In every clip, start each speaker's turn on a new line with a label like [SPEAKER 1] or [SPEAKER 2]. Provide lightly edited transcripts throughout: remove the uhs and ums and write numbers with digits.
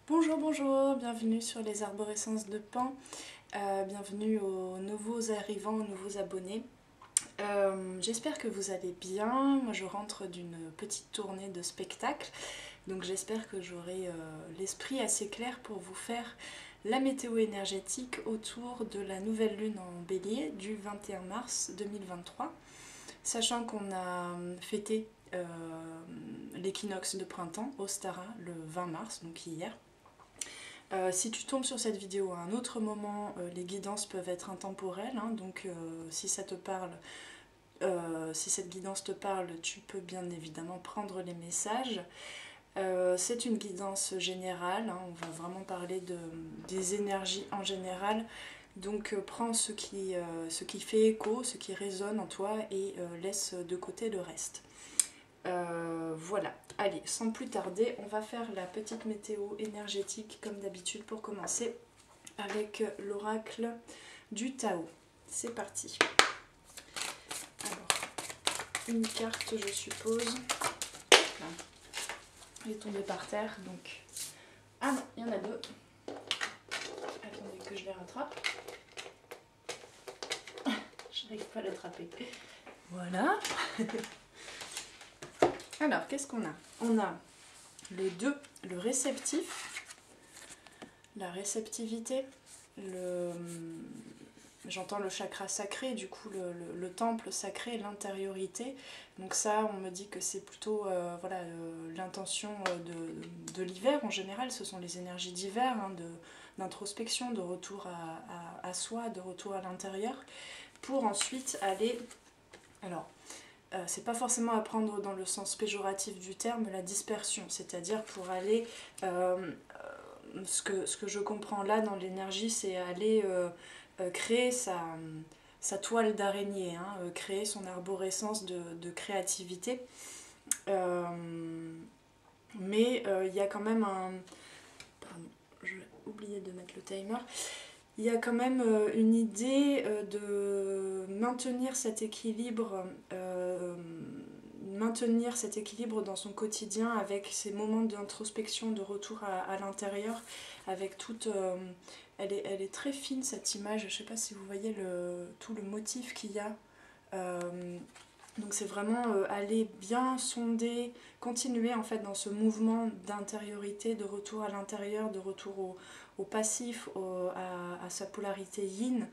[SPEAKER 1] Bonjour, bonjour, bienvenue sur les arborescences de Pan, bienvenue aux nouveaux arrivants, aux nouveaux abonnés. J'espère que vous allez bien. Moi je rentre d'une petite tournée de spectacle, donc j'espère que j'aurai l'esprit assez clair pour vous faire la météo énergétique autour de la nouvelle lune en bélier du 21 mars 2023, sachant qu'on a fêté l'équinoxe de printemps au Stara le 20 mars, donc hier. Si tu tombes sur cette vidéo à un autre moment, les guidances peuvent être intemporelles, hein, donc si ça te parle, si cette guidance te parle, tu peux bien évidemment prendre les messages. C'est une guidance générale, hein, on va vraiment parler des énergies en général, donc prends ce qui fait écho, ce qui résonne en toi et laisse de côté le reste. Voilà, allez, sans plus tarder, on va faire la petite météo énergétique comme d'habitude pour commencer avec l'oracle du Tao. C'est parti. Alors, une carte je suppose. Là. Elle est tombée par terre, donc... Ah non, il y en a deux. Attendez que je les rattrape. Je n'arrive pas à l'attraper. Voilà. Alors, qu'est-ce qu'on a? On a le 2, le réceptif, la réceptivité, j'entends le chakra sacré, du coup le temple sacré, l'intériorité. Donc ça, on me dit que c'est plutôt voilà, l'intention de l'hiver en général, ce sont les énergies d'hiver, hein, d'introspection, de retour à soi, de retour à l'intérieur, pour ensuite aller... Alors, c'est pas forcément à prendre dans le sens péjoratif du terme, la dispersion, c'est-à-dire pour aller, ce que je comprends là dans l'énergie, c'est aller créer sa toile d'araignée, hein, créer son arborescence de créativité. Mais il y a quand même un... Pardon, j'ai oublié de mettre le timer. Il y a quand même une idée de maintenir cet équilibre dans son quotidien avec ces moments d'introspection, de retour à l'intérieur, avec toute... elle est très fine cette image, je ne sais pas si vous voyez tout le motif qu'il y a. Donc c'est vraiment aller bien sonder, continuer en fait dans ce mouvement d'intériorité, de retour à l'intérieur, de retour au passif, à sa polarité yin,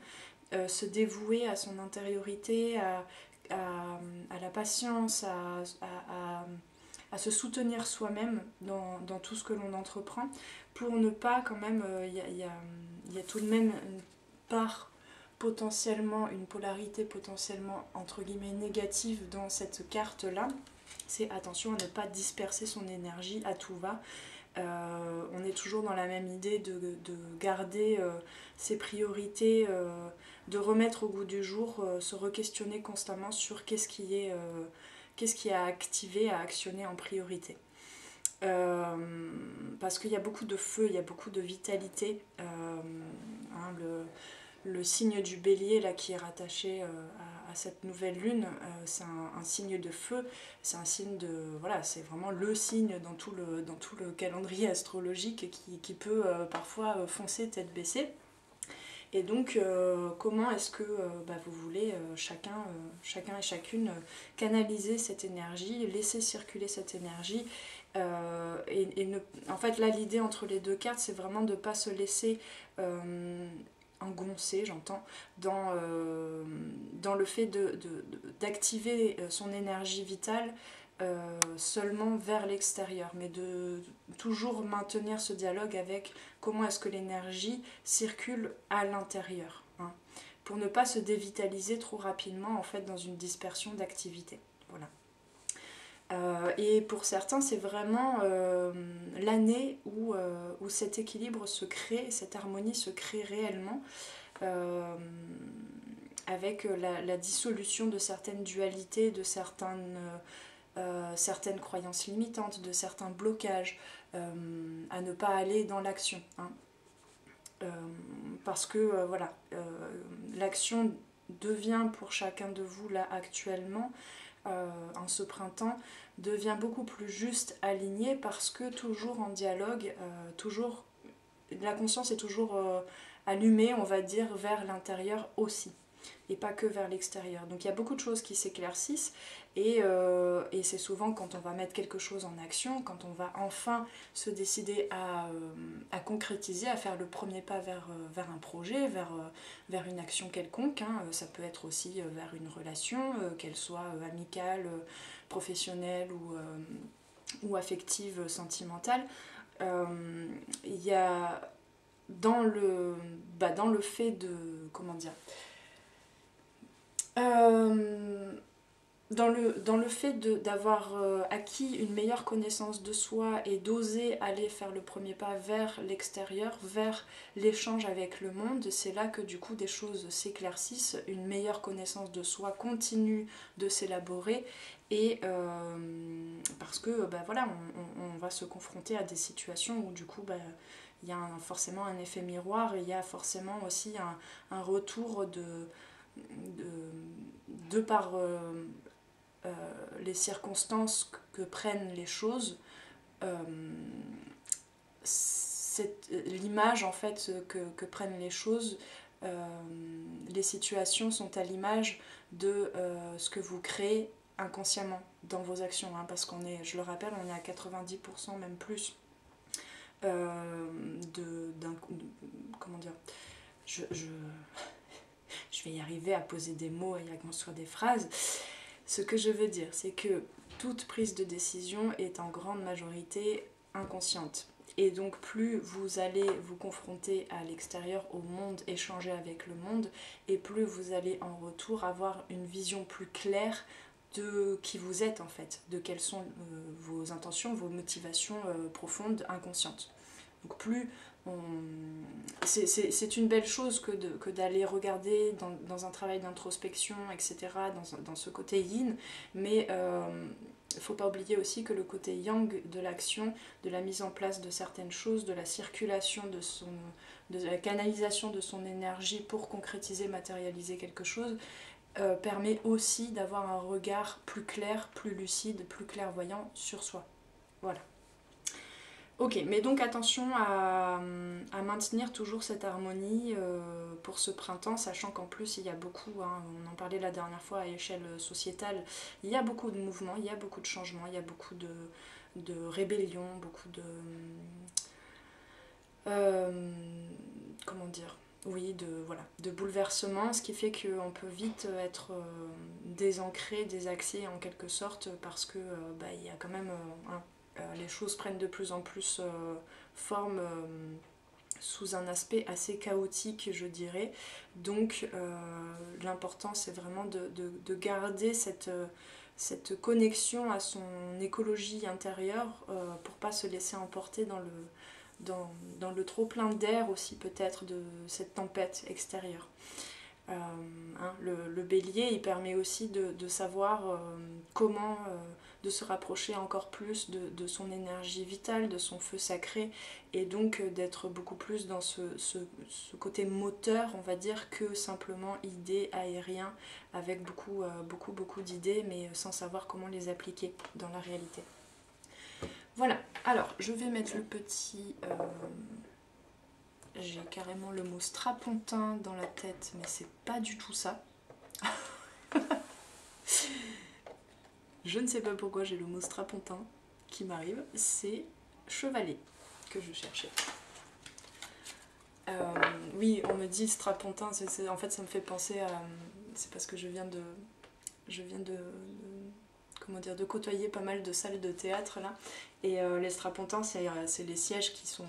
[SPEAKER 1] se dévouer à son intériorité, à la patience, à se soutenir soi-même dans tout ce que l'on entreprend, pour ne pas quand même, il y a tout de même une part potentiellement, une polarité potentiellement entre guillemets négative dans cette carte là, c'est attention à ne pas disperser son énergie à tout va. On est toujours dans la même idée de garder ses priorités, de remettre au goût du jour, se re-questionner constamment sur qu'est-ce qui est à activer, à actionner en priorité. Parce qu'il y a beaucoup de feu, il y a beaucoup de vitalité. Hein, le signe du bélier là, qui est rattaché à cette nouvelle lune, c'est un signe de feu, c'est un signe de... Voilà, c'est vraiment le signe dans tout le calendrier astrologique qui peut parfois foncer tête baissée. Et donc, comment est-ce que vous voulez chacun et chacune canaliser cette énergie, laisser circuler cette énergie en fait, là, l'idée entre les deux cartes, c'est vraiment de ne pas se laisser engoncer, j'entends, dans le fait d'activer son énergie vitale seulement vers l'extérieur, mais de toujours maintenir ce dialogue avec comment est-ce que l'énergie circule à l'intérieur, hein, pour ne pas se dévitaliser trop rapidement en fait dans une dispersion d'activité. Voilà. Et pour certains, c'est vraiment l'année où cet équilibre se crée, cette harmonie se crée réellement, avec la dissolution de certaines dualités, de certaines croyances limitantes, de certains blocages, à ne pas aller dans l'action. Hein. Parce que l'action devient pour chacun de vous là actuellement en ce printemps devient beaucoup plus juste, aligné, parce que toujours en dialogue, toujours, la conscience est toujours allumée, on va dire, vers l'intérieur aussi, et pas que vers l'extérieur. Donc il y a beaucoup de choses qui s'éclaircissent, et c'est souvent quand on va mettre quelque chose en action, quand on va enfin se décider à concrétiser, à faire le premier pas vers un projet, vers une action quelconque, hein. Ça peut être aussi vers une relation, qu'elle soit amicale, professionnelle ou affective, sentimentale. Il y a dans le fait de... Comment dire, dans le fait d'avoir acquis une meilleure connaissance de soi et d'oser aller faire le premier pas vers l'extérieur, vers l'échange avec le monde, c'est là que du coup des choses s'éclaircissent, une meilleure connaissance de soi continue de s'élaborer, et parce que voilà, on va se confronter à des situations où du coup il y a forcément un effet miroir, et il y a forcément aussi un retour de par les circonstances que prennent les choses, l'image en fait que prennent les choses, les situations sont à l'image de ce que vous créez inconsciemment dans vos actions, hein, parce qu'on est, je le rappelle, on est à 90% même plus comment dire, je vais y arriver à poser des mots et à construire des phrases. Ce que je veux dire, c'est que toute prise de décision est en grande majorité inconsciente. Et donc plus vous allez vous confronter à l'extérieur, au monde, échanger avec le monde, et plus vous allez en retour avoir une vision plus claire de qui vous êtes en fait, de quelles sont vos intentions, vos motivations profondes, inconscientes. Donc plus c'est une belle chose que d'aller regarder dans un travail d'introspection, etc., dans ce côté yin, mais il ne faut pas oublier aussi que le côté yang de l'action, de la mise en place de certaines choses, de la circulation de la canalisation de son énergie pour concrétiser, matérialiser quelque chose, permet aussi d'avoir un regard plus clair, plus lucide, plus clairvoyant sur soi. Voilà. Ok, mais donc attention à maintenir toujours cette harmonie pour ce printemps, sachant qu'en plus il y a beaucoup, hein, on en parlait la dernière fois à échelle sociétale, il y a beaucoup de mouvements, il y a beaucoup de changements, il y a beaucoup de rébellions, beaucoup de... comment dire, oui, de bouleversements, ce qui fait qu'on peut vite être désancré, désaxé en quelque sorte, parce que il y a quand même... les choses prennent de plus en plus forme sous un aspect assez chaotique, je dirais. Donc l'important c'est vraiment de garder cette connexion à son écologie intérieure pour pas se laisser emporter dans le trop plein d'air aussi peut-être de cette tempête extérieure. Le bélier il permet aussi de savoir comment de se rapprocher encore plus de son énergie vitale, de son feu sacré, et donc d'être beaucoup plus dans ce côté moteur, on va dire, que simplement idée aérien avec beaucoup d'idées mais sans savoir comment les appliquer dans la réalité. Voilà, alors je vais mettre le petit... j'ai carrément le mot strapontin dans la tête, mais c'est pas du tout ça. Je ne sais pas pourquoi j'ai le mot strapontin qui m'arrive. C'est chevalet que je cherchais. Oui, on me dit strapontin, en fait ça me fait penser à... C'est parce que je viens de comment dire, de côtoyer pas mal de salles de théâtre là. Et les strapontins, c'est les sièges qui sont...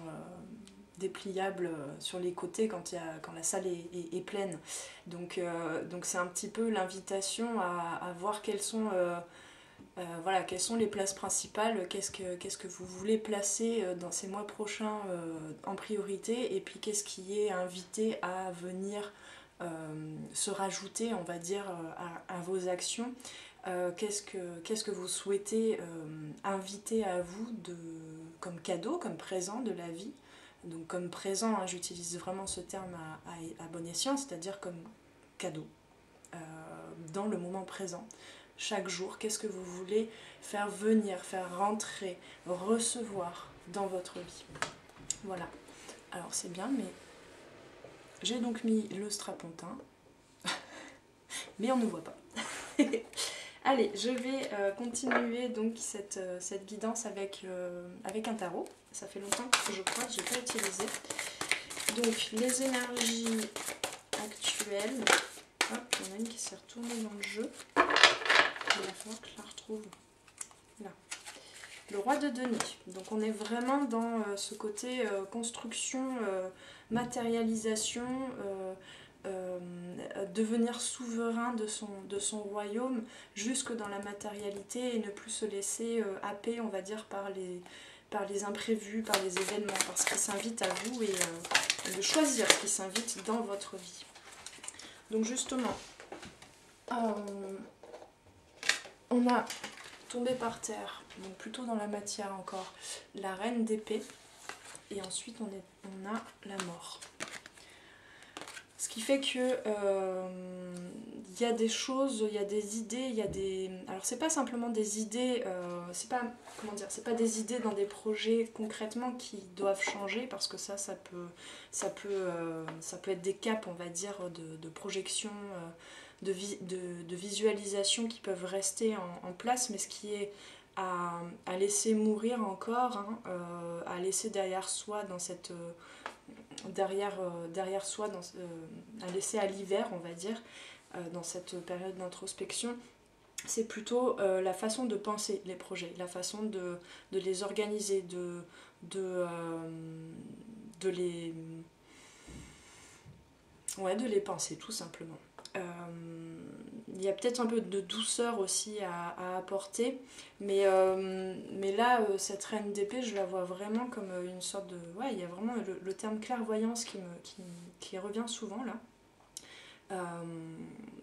[SPEAKER 1] dépliables sur les côtés quand la salle est pleine. Donc c'est un petit peu l'invitation à voir quelles sont les places principales, qu'est-ce que vous voulez placer dans ces mois prochains en priorité, et puis qu'est-ce qui est invité à venir se rajouter, on va dire, à vos actions. Qu'est-ce que vous souhaitez inviter à vous comme cadeau, comme présent de la vie. Donc comme présent, hein, j'utilise vraiment ce terme à bon escient, c'est-à-dire comme cadeau, dans le moment présent. chaque jour? Qu'est-ce que vous voulez faire venir, faire rentrer, recevoir dans votre vie? Voilà. Alors c'est bien, mais j'ai donc mis le strapontin, mais on ne voit pas. Allez, je vais continuer donc cette guidance avec un tarot. Ça fait longtemps que je crois que je n'ai pas utilisé. Donc les énergies actuelles. Hop, il y en a une qui s'est retournée dans le jeu. Il va falloir que je la retrouve. Là. Le roi de deniers. Donc on est vraiment dans ce côté construction, matérialisation, devenir souverain de son royaume jusque dans la matérialité et ne plus se laisser happer, on va dire, par les imprévus, par les événements, parce qu'il s'invite à vous et de choisir ce qui s'invite dans votre vie. Donc justement, on a tombé par terre, donc plutôt dans la matière encore, la reine d'épée, et ensuite on a la mort. Ce qui fait que y a des choses, il y a des idées, il y a des... Alors c'est pas simplement des idées, c'est pas des idées dans des projets concrètement qui doivent changer, parce que ça peut être des caps, on va dire, de projection, de visualisation qui peuvent rester en place, mais ce qui est à laisser mourir encore, hein, à laisser derrière soi dans cette... derrière soi, à laisser à l'hiver, on va dire, dans cette période d'introspection, c'est plutôt la façon de penser les projets, la façon de les organiser, de les penser tout simplement. Il y a peut-être un peu de douceur aussi à apporter, mais là, cette reine d'épée, je la vois vraiment comme une sorte de... Ouais, il y a vraiment le terme clairvoyance qui revient souvent là.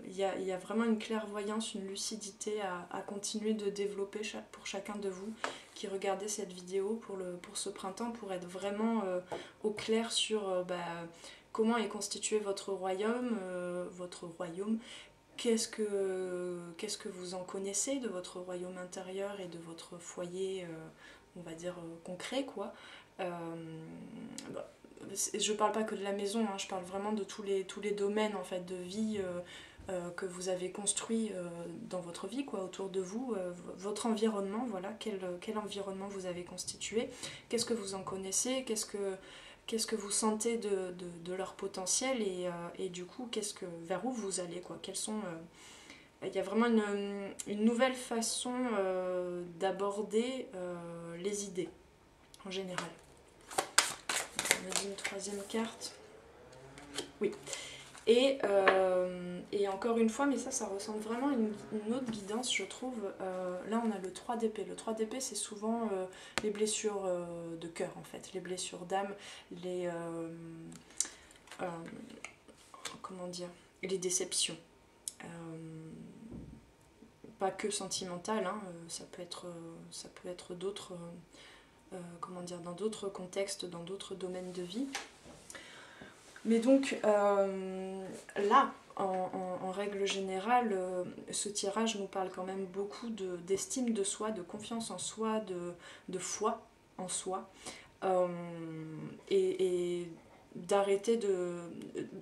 [SPEAKER 1] Il y a vraiment une clairvoyance, une lucidité à continuer de développer pour chacun de vous qui regardez cette vidéo pour ce printemps, pour être vraiment au clair sur comment est constitué votre royaume, qu'est-ce que vous en connaissez de votre royaume intérieur et de votre foyer, on va dire, concret, quoi. Je parle pas que de la maison, hein, je parle vraiment de tous les domaines en fait, de vie que vous avez construit dans votre vie, quoi, autour de vous, votre environnement, voilà, quel environnement vous avez constitué, qu'est-ce que vous en connaissez, qu'est-ce que vous sentez de leur potentiel et du coup, vers où vous allez, quoi, quels sont... il y a vraiment une nouvelle façon d'aborder les idées, en général. On a dit une troisième carte. Oui. Et encore une fois, mais ça ressemble vraiment à une autre guidance, je trouve. Là, on a le 3 d'épée. Le 3 d'épée, c'est souvent les blessures de cœur, en fait. Les blessures d'âme, comment dire, les déceptions. Pas que sentimentales, hein, ça peut être d'autres... comment dire, dans d'autres contextes, dans d'autres domaines de vie. Mais donc là, en règle générale, ce tirage nous parle quand même beaucoup d'estime de soi, de confiance en soi, de foi en soi, et d'arrêter de...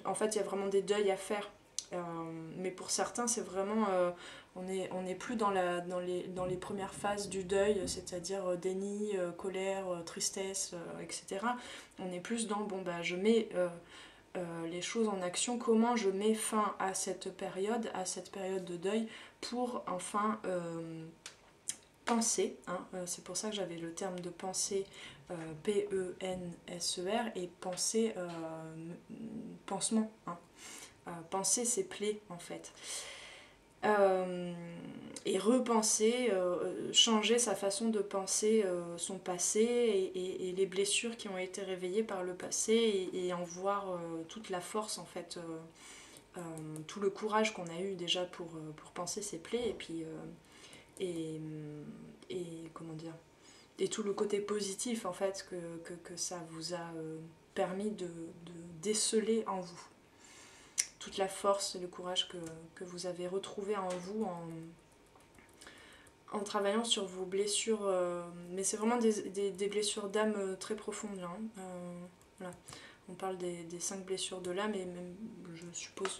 [SPEAKER 1] En fait, il y a vraiment des deuils à faire, mais pour certains, c'est vraiment... on n'est plus dans les premières phases du deuil, c'est-à-dire déni, colère, tristesse, etc. On est plus dans, je mets les choses en action, comment je mets fin à cette période de deuil pour enfin penser, hein, c'est pour ça que j'avais le terme de penser, P-E-N-S-E-R, et penser, pansement, hein. Penser ses plaies en fait. Et repenser, changer sa façon de penser son passé et les blessures qui ont été réveillées par le passé et en voir toute la force en fait, tout le courage qu'on a eu déjà pour penser ses plaies et puis et comment dire, et tout le côté positif en fait que ça vous a permis de déceler en vous. Toute la force et le courage que vous avez retrouvé en vous en travaillant sur vos blessures, mais c'est vraiment des blessures d'âme très profondes. Hein. Voilà. On parle des 5 blessures de l'âme, et même, je suppose,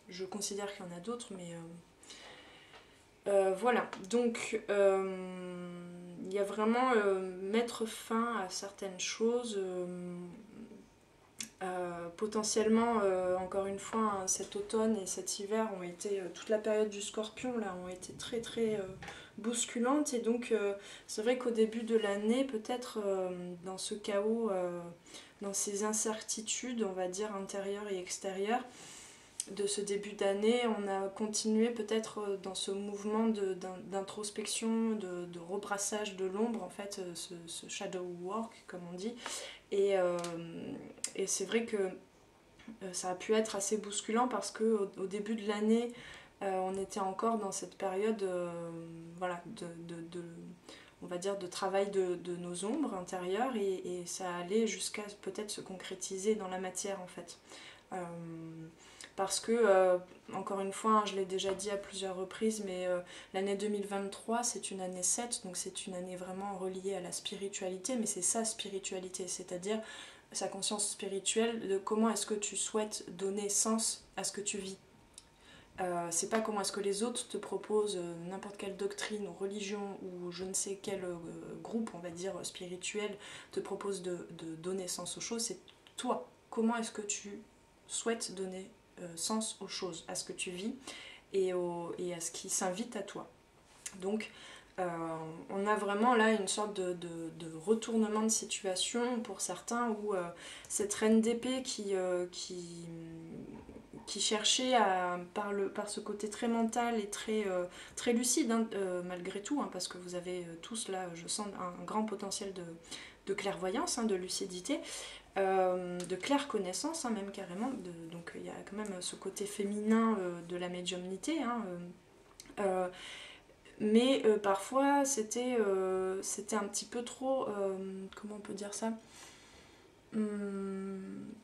[SPEAKER 1] je considère qu'il y en a d'autres, mais voilà. Donc, il y a vraiment mettre fin à certaines choses. Potentiellement, encore une fois, hein, cet automne et cet hiver ont été, toute la période du Scorpion là, ont été très très bousculantes, et donc c'est vrai qu'au début de l'année, peut-être dans ce chaos, dans ces incertitudes, on va dire intérieures et extérieures, de ce début d'année, on a continué peut-être dans ce mouvement d'introspection, de rebrassage de l'ombre, en fait, ce shadow work, comme on dit. Et, euh, et c'est vrai que ça a pu être assez bousculant parce qu'au début de l'année, on était encore dans cette période voilà, on va dire de travail de nos ombres intérieures, et ça allait jusqu'à peut-être se concrétiser dans la matière en fait. Parce que, encore une fois, hein, je l'ai déjà dit à plusieurs reprises, mais l'année 2023 c'est une année 7, donc c'est une année vraiment reliée à la spiritualité, mais c'est sa spiritualité, c'est-à-dire sa conscience spirituelle de comment est-ce que tu souhaites donner sens à ce que tu vis. C'est pas comment est-ce que les autres te proposent n'importe quelle doctrine ou religion ou je ne sais quel groupe, on va dire, spirituel te propose de donner sens aux choses, c'est toi. Comment est-ce que tu souhaites donner sens aux choses, à ce que tu vis et à ce qui s'invite à toi. Donc on a vraiment là une sorte de retournement de situation pour certains où cette reine d'épée qui cherchait par ce côté très mental et très lucide, hein, malgré tout, hein, parce que vous avez tous là, je sens un grand potentiel de clairvoyance, hein, de lucidité, de claire connaissance, hein, même carrément. Donc il y a quand même ce côté féminin de la médiumnité. Hein, mais parfois c'était un petit peu trop, comment on peut dire ça,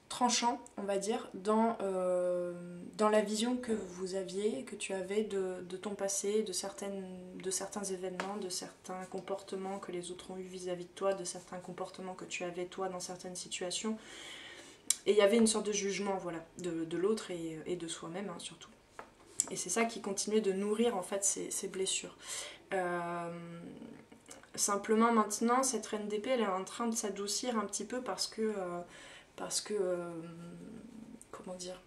[SPEAKER 1] tranchant, on va dire, dans la vision que vous aviez, que tu avais de ton passé, de certains événements, de certains comportements que les autres ont eu vis-à-vis de toi, de certains comportements que tu avais toi dans certaines situations. Et il y avait une sorte de jugement, voilà, de l'autre et de soi-même, hein, surtout. Et c'est ça qui continuait de nourrir en fait ces blessures. Simplement maintenant, cette reine d'épée, elle est en train de s'adoucir un petit peu parce que comment dire,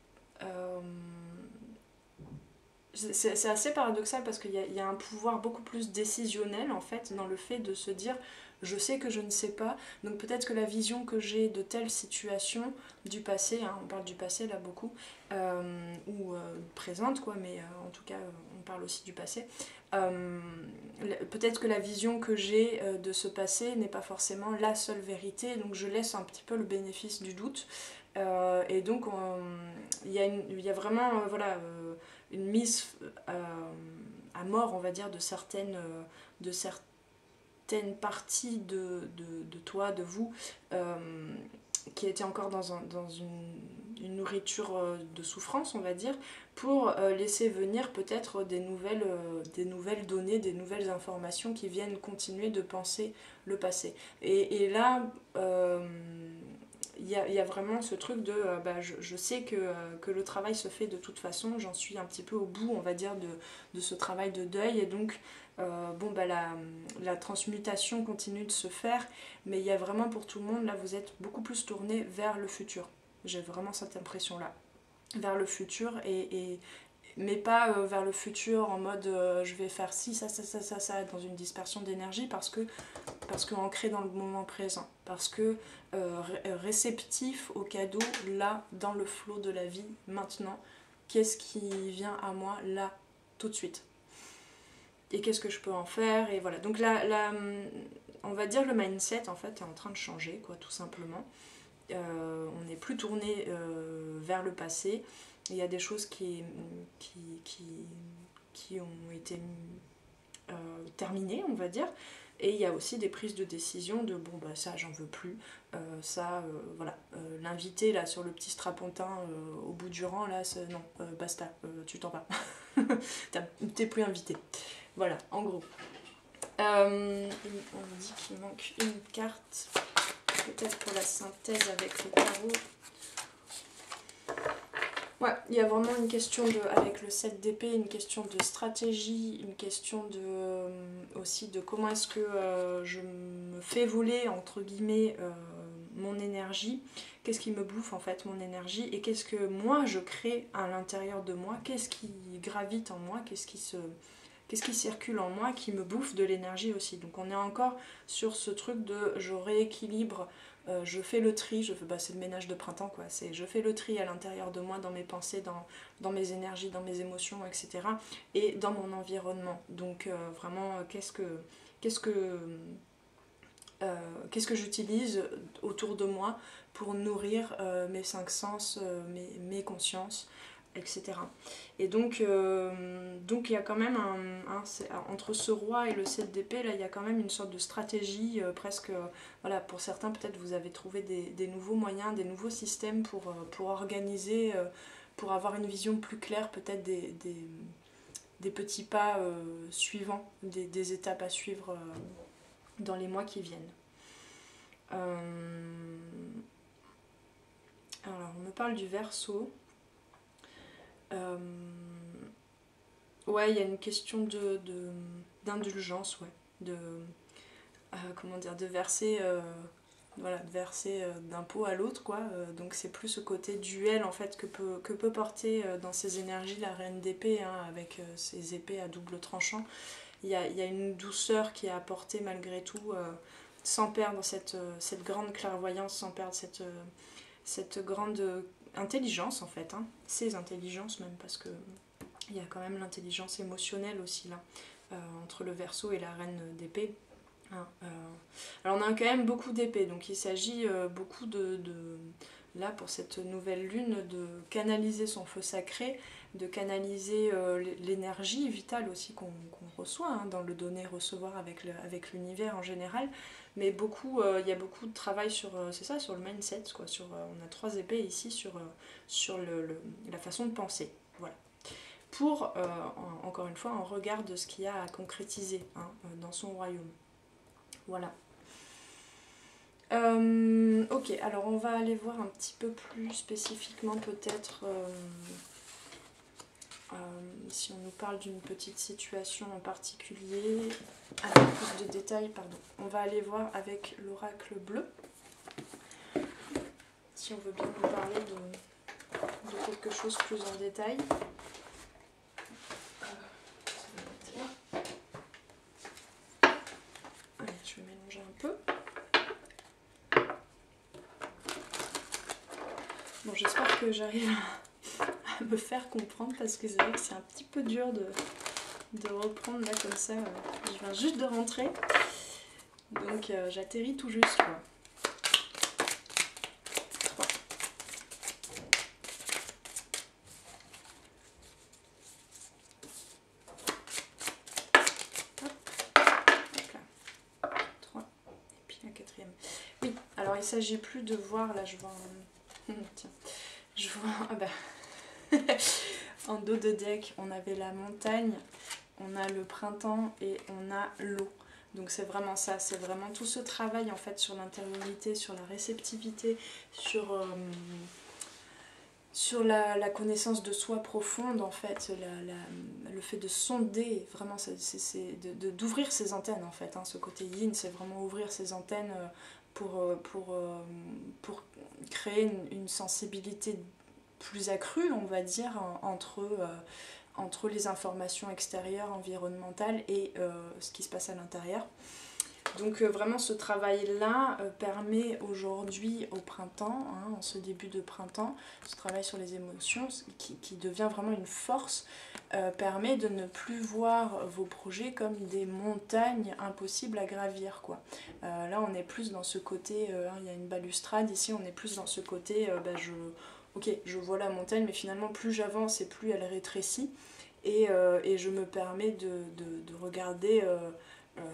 [SPEAKER 1] c'est assez paradoxal parce qu'il y a un pouvoir beaucoup plus décisionnel en fait dans le fait de se dire je sais que je ne sais pas, donc peut-être que la vision que j'ai de telle situation du passé, hein, on parle du passé là beaucoup, ou présente quoi, mais en tout cas on parle aussi du passé, peut-être que la vision que j'ai de ce passé n'est pas forcément la seule vérité, donc je laisse un petit peu le bénéfice du doute, et donc il y a vraiment voilà, une mise à mort on va dire de certaines parties de toi, de vous, qui étaient encore dans une nourriture de souffrance, on va dire, pour laisser venir peut-être des nouvelles données, des nouvelles informations qui viennent continuer de penser le passé. Et là, il y a vraiment ce truc de bah, je sais que le travail se fait de toute façon, j'en suis un petit peu au bout, on va dire, de ce travail de deuil, et donc bon, bah, la transmutation continue de se faire, mais il y a vraiment pour tout le monde, là vous êtes beaucoup plus tourné vers le futur. J'ai vraiment cette impression-là, vers le futur, mais pas vers le futur en mode je vais faire ci, ça, dans une dispersion d'énergie, parce que ancré dans le moment présent, parce que réceptif au cadeau, là, dans le flot de la vie, maintenant, qu'est-ce qui vient à moi, là, tout de suite, et qu'est-ce que je peux en faire, et voilà. Donc là, on va dire le mindset, en fait, est en train de changer, quoi, tout simplement. On n'est plus tourné vers le passé. Il y a des choses qui ont été terminées, on va dire, et il y a aussi des prises de décision de bon bah ça j'en veux plus, voilà, l'invité là sur le petit strapontin au bout du rang là, non, basta, tu t'en vas, t'es plus invité, voilà, en gros. On me dit qu'il manque une carte, peut-être pour la synthèse avec le tarot. Ouais, il y a vraiment une question avec le 7 d'épée, une question de stratégie, une question aussi de comment est-ce que je me fais voler, entre guillemets, mon énergie. Qu'est-ce qui me bouffe en fait mon énergie et qu'est-ce que moi je crée à l'intérieur de moi, qu'est-ce qui gravite en moi, qu'est-ce qui circule en moi qui me bouffe de l'énergie aussi. Donc on est encore sur ce truc de je rééquilibre, je fais le tri, c'est le ménage de printemps quoi, je fais le tri à l'intérieur de moi, dans mes pensées, dans mes énergies, dans mes émotions, etc. Et dans mon environnement. Donc vraiment qu'est-ce que j'utilise autour de moi pour nourrir mes cinq sens, mes consciences, etc. Et donc il y a quand même entre ce roi et le 7 d'épée, là il y a quand même une sorte de stratégie presque, voilà, pour certains peut-être vous avez trouvé des nouveaux moyens, des nouveaux systèmes pour organiser, pour avoir une vision plus claire peut-être des petits pas suivants, des étapes à suivre dans les mois qui viennent. Alors on me parle du Verseau. Ouais, il y a une question d'indulgence, ouais, comment dire, de verser, voilà, de verser d'un pot à l'autre, quoi. Donc c'est plus ce côté duel en fait que peut porter dans ces énergies la reine d'épée, hein, avec ses épées à double tranchant. Il y a une douceur qui est apportée malgré tout, sans perdre cette grande clairvoyance, sans perdre cette grande intelligence en fait, hein. Ces intelligences même, parce que il y a quand même l'intelligence émotionnelle aussi là, entre le Verseau et la reine d'épée. Hein, alors on a quand même beaucoup d'épées, donc il s'agit beaucoup là pour cette nouvelle lune, de canaliser son feu sacré, de canaliser l'énergie vitale aussi qu'on reçoit, hein, dans le donner-recevoir avec l'univers en général. Mais il y a beaucoup de travail sur, c'est ça, sur le mindset, quoi, on a 3 épées ici sur la façon de penser. Voilà. Pour, encore une fois, en regard de ce qu'il y a à concrétiser, hein, dans son royaume. Voilà. Ok, alors on va aller voir un petit peu plus spécifiquement peut-être si on nous parle d'une petite situation en particulier, avec plus de détails, pardon. On va aller voir avec l'oracle bleu, si on veut bien nous parler de quelque chose plus en détail. Allez, je vais mélanger un peu. Bon, j'espère que j'arrive à me faire comprendre, parce que c'est vrai que c'est un petit peu dur de reprendre là comme ça. Je viens juste de rentrer, donc j'atterris tout juste, quoi. 3. Hop. Donc là. 3. Et puis la 4e. Oui, alors il s'agit plus de voir, là je vois tiens, je vois, ah bah en dos de deck on avait la montagne, on a le printemps et on a l'eau. Donc c'est vraiment ça, c'est vraiment tout ce travail en fait sur l'intériorité, sur la réceptivité, sur la connaissance de soi profonde en fait, le fait de sonder, vraiment d'ouvrir ses antennes en fait, hein. Ce côté yin, c'est vraiment ouvrir ses antennes pour créer une sensibilité plus accrue, on va dire, entre les informations extérieures, environnementales et ce qui se passe à l'intérieur. Donc vraiment ce travail-là permet aujourd'hui au printemps, hein, en ce début de printemps, ce travail sur les émotions qui devient vraiment une force, permet de ne plus voir vos projets comme des montagnes impossibles à gravir, quoi. Là on est plus dans ce côté, il y a une balustrade ici, on est plus dans ce côté, ok, je vois la montagne mais finalement plus j'avance et plus elle rétrécit, et je me permets de regarder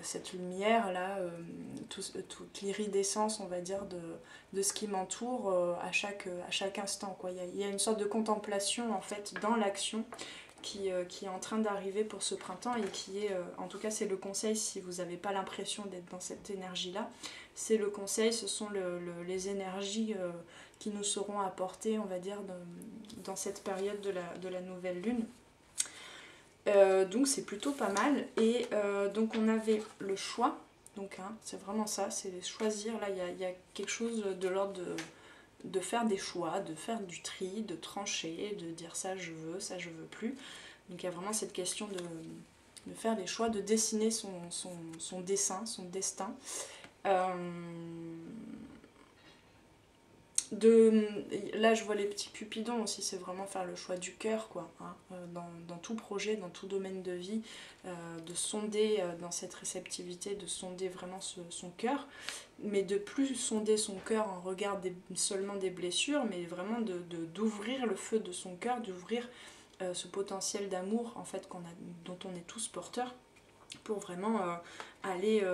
[SPEAKER 1] cette lumière là, toute l'iridescence on va dire de ce qui m'entoure à chaque instant, quoi. Il y a une sorte de contemplation en fait dans l'action qui est en train d'arriver pour ce printemps et qui est, en tout cas c'est le conseil si vous n'avez pas l'impression d'être dans cette énergie-là, c'est le conseil, ce sont les énergies qui nous seront apportées, on va dire, dans cette période de la nouvelle lune. Donc c'est plutôt pas mal. Et donc on avait le choix, donc hein, c'est vraiment ça, c'est choisir. Là il y a quelque chose de l'ordre de faire des choix, de faire du tri, de trancher, de dire ça je veux plus. Donc il y a vraiment cette question de faire des choix, de dessiner son dessin, son destin. Là je vois les petits cupidons aussi, c'est vraiment faire le choix du cœur quoi, hein, dans tout projet, dans tout domaine de vie, de sonder dans cette réceptivité, de sonder vraiment son cœur, mais de plus sonder son cœur en regard seulement des blessures, mais vraiment d'ouvrir le feu de son cœur, d'ouvrir ce potentiel d'amour en fait dont on est tous porteurs, pour vraiment aller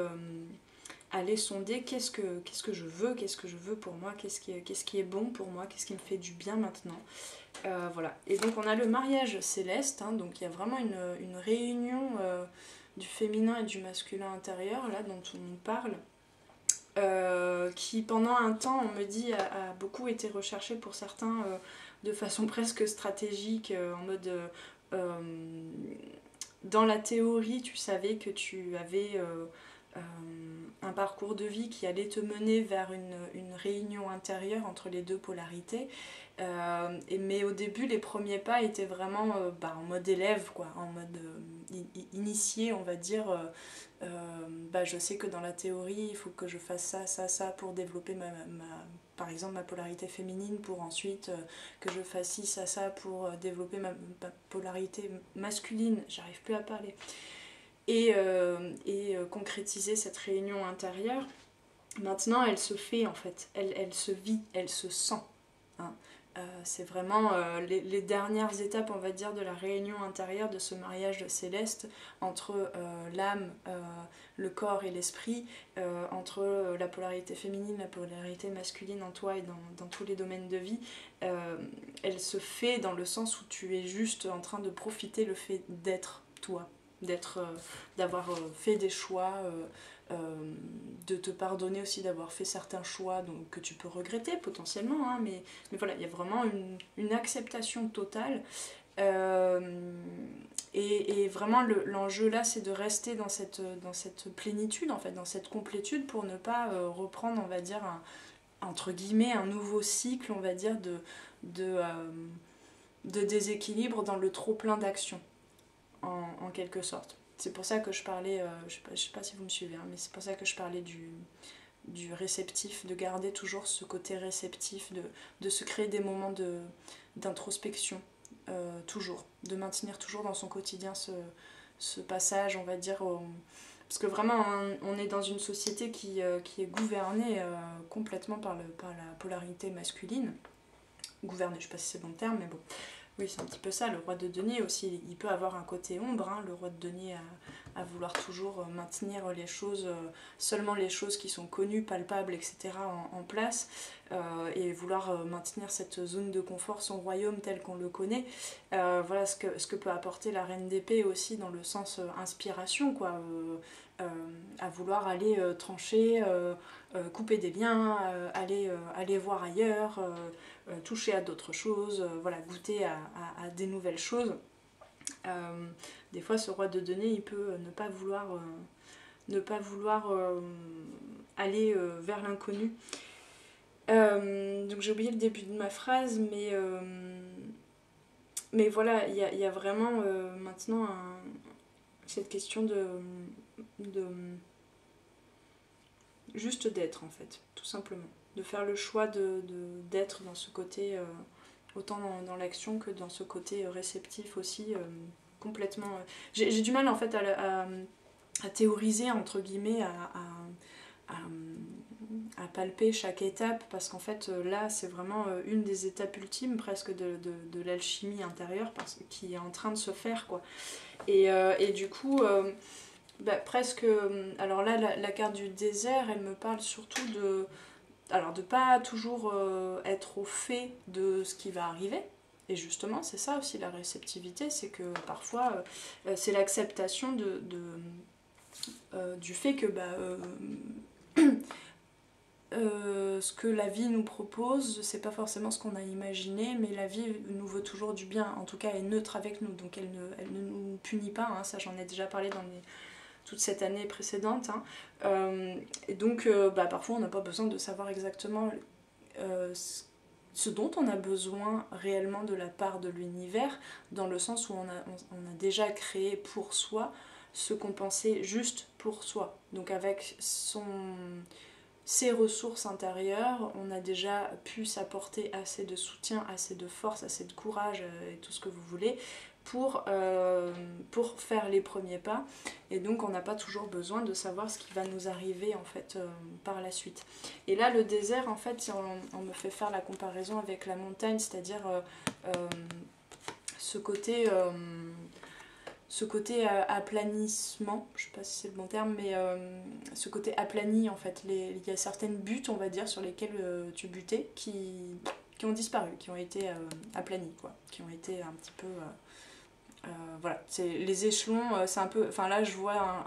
[SPEAKER 1] sonder qu'est-ce que je veux pour moi, qu'est-ce qui est bon pour moi, qu'est-ce qui me fait du bien maintenant. Voilà. Et donc on a le mariage céleste, hein, donc il y a vraiment une réunion du féminin et du masculin intérieur, là, dont on nous parle, qui pendant un temps, on me dit, a beaucoup été recherché pour certains de façon presque stratégique, en mode... dans la théorie, tu savais que tu avais... un parcours de vie qui allait te mener vers une réunion intérieure entre les deux polarités. Mais au début, les premiers pas étaient vraiment en mode élève, quoi, en mode initié, on va dire. Je sais que dans la théorie, il faut que je fasse ça pour développer par exemple ma polarité féminine, pour ensuite que je fasse ci, ça pour développer ma polarité masculine. J'arrive plus à parler. Et concrétiser cette réunion intérieure. Maintenant, elle se fait en fait, elle se vit, elle se sent. Hein. C'est vraiment les dernières étapes, on va dire, de la réunion intérieure, de ce mariage céleste entre l'âme, le corps et l'esprit, entre la polarité féminine, la polarité masculine en toi et dans tous les domaines de vie. Elle se fait dans le sens où tu es juste en train de profiter le fait d'être toi, d'avoir fait des choix, de te pardonner aussi d'avoir fait certains choix donc, que tu peux regretter potentiellement, hein, mais voilà, il y a vraiment une acceptation totale. Et vraiment l'enjeu là, c'est de rester dans cette plénitude, en fait, dans cette complétude, pour ne pas reprendre, on va dire, entre guillemets, un nouveau cycle, on va dire, de déséquilibre dans le trop plein d'action, en quelque sorte. C'est pour ça que je parlais, je sais pas si vous me suivez, hein, mais c'est pour ça que je parlais du réceptif, de garder toujours ce côté réceptif, de se créer des moments d'introspection, toujours, de maintenir toujours dans son quotidien ce passage, on va dire, parce que vraiment on est dans une société qui est gouvernée complètement par la polarité masculine. Gouvernée, je sais pas si c'est bon le terme, mais bon. Oui, c'est un petit peu ça. Le roi de denier aussi, il peut avoir un côté ombre, hein, le roi de denier à vouloir toujours maintenir les choses, seulement les choses qui sont connues, palpables, etc. en place, et vouloir maintenir cette zone de confort, son royaume tel qu'on le connaît. Voilà ce que peut apporter la reine d'épée aussi dans le sens inspiration, quoi. À vouloir aller trancher, couper des liens, aller voir ailleurs, toucher à d'autres choses, voilà, goûter à des nouvelles choses. Des fois, ce roi de denier, il peut ne pas vouloir aller vers l'inconnu. Donc j'ai oublié le début de ma phrase, mais voilà, il y a vraiment maintenant cette question de juste d'être, en fait, tout simplement. De faire le choix d'être dans ce côté, autant dans l'action que dans ce côté réceptif aussi, complètement... J'ai du mal, en fait, à théoriser, entre guillemets, à palper chaque étape, parce qu'en fait, là, c'est vraiment une des étapes ultimes, presque, de l'alchimie intérieure, qui est en train de se faire, quoi. Et du coup... presque, alors là la carte du désert, elle me parle surtout de pas toujours être au fait de ce qui va arriver, Et justement, c'est ça aussi la réceptivité, c'est que parfois, c'est l'acceptation du fait que ce que la vie nous propose, c'est pas forcément ce qu'on a imaginé, mais la vie nous veut toujours du bien, en tout cas elle est neutre avec nous, donc elle ne nous punit pas, hein, ça j'en ai déjà parlé dans toute cette année précédente. Hein. Et donc parfois on n'a pas besoin de savoir exactement ce dont on a besoin réellement de la part de l'univers, dans le sens où on a déjà créé pour soi ce qu'on pensait juste pour soi. Donc avec ses ressources intérieures, on a déjà pu s'apporter assez de soutien, assez de force, assez de courage et tout ce que vous voulez pour faire les premiers pas. Et donc on n'a pas toujours besoin de savoir ce qui va nous arriver en fait par la suite. Et là le désert, en fait, si on me fait faire la comparaison avec la montagne, c'est-à-dire ce côté aplanissement, je sais pas si c'est le bon terme, mais ce côté aplani en fait. Il y a certaines buttes, on va dire, sur lesquelles tu butais qui ont disparu, qui ont été aplanies, quoi, qui ont été un petit peu... voilà, c'est les échelons, c'est un peu... Enfin là je vois